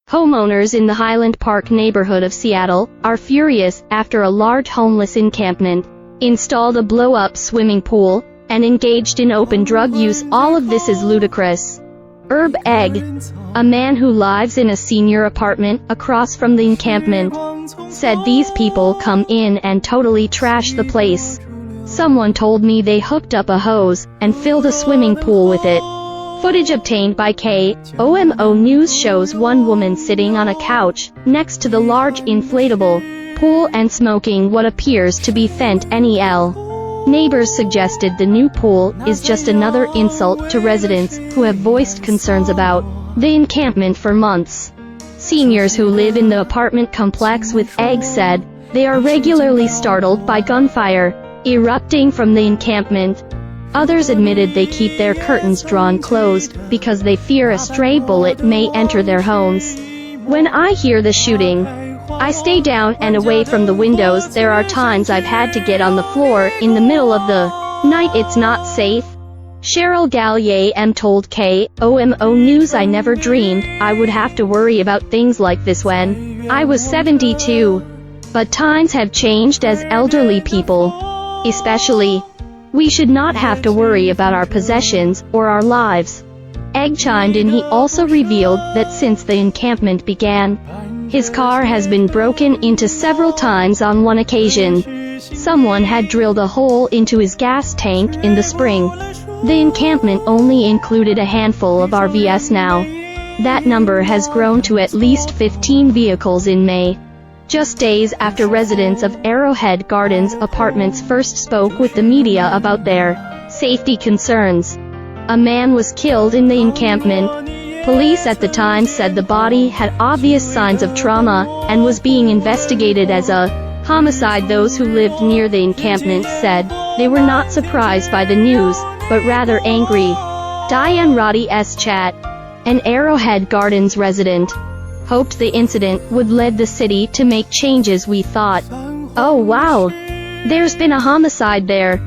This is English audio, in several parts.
Homeowners in the Highland Park neighborhood of Seattle are furious after a large homeless encampment installed a blow-up swimming pool and engaged in open drug use. All of this is ludicrous. Herb Egg, a man who lives in a senior apartment across from the encampment, said these people come in and totally trash the place. Someone told me they hooked up a hose and filled a swimming pool with it. Footage obtained by KOMO News shows one woman sitting on a couch next to the large inflatable pool and smoking what appears to be fentanyl. Neighbors suggested the new pool is just another insult to residents who have voiced concerns about the encampment for months. Seniors who live in the apartment complex with Egg said they are regularly startled by gunfire erupting from the encampment. Others admitted they keep their curtains drawn closed because they fear a stray bullet may enter their homes. When I hear the shooting, I stay down and away from the windows. There are times I've had to get on the floor in the middle of the night. It's not safe. Cheryl Gallier told KOMO News, I never dreamed I would have to worry about things like this when I was 72. But times have changed as elderly people, especially, we should not have to worry about our possessions or our lives. Egg chimed in. He also revealed that since the encampment began, his car has been broken into several times. On one occasion, someone had drilled a hole into his gas tank in the spring. The encampment only included a handful of RVs now. That number has grown to at least 15 vehicles in May. Just days after residents of Arrowhead Gardens apartments first spoke with the media about their safety concerns, a man was killed in the encampment. Police at the time said the body had obvious signs of trauma and was being investigated as a homicide. Those who lived near the encampment said they were not surprised by the news, but rather angry. Diane Roddy S. Chat, an Arrowhead Gardens resident, hoped the incident would lead the city to make changes. We thought, oh wow, there's been a homicide there.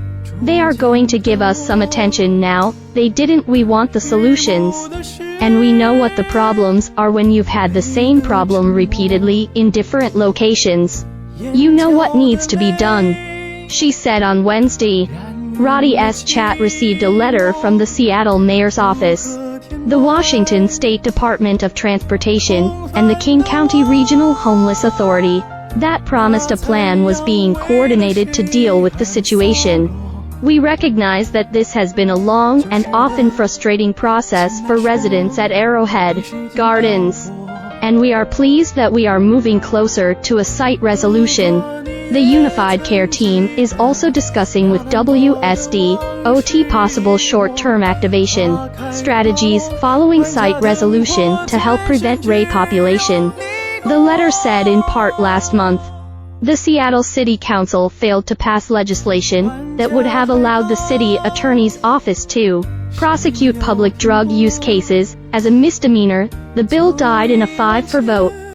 They are going to give us some attention now. They didn't. We want the solutions. And we know what the problems are when you've had the same problem repeatedly in different locations. You know what needs to be done, she said on Wednesday. Roddy S. Chat received a letter from the Seattle mayor's office, the Washington State Department of Transportation, and the King County Regional Homeless Authority that promised a plan was being coordinated to deal with the situation. We recognize that this has been a long and often frustrating process for residents at Arrowhead Gardens, and we are pleased that we are moving closer to a site resolution. The Unified Care Team is also discussing with WSDOT possible short-term activation strategies following site resolution to help prevent repopulation. The letter said in part last month, the Seattle City Council failed to pass legislation that would have allowed the city attorney's office to prosecute public drug use cases as a misdemeanor. The bill died in a 5-4 vote.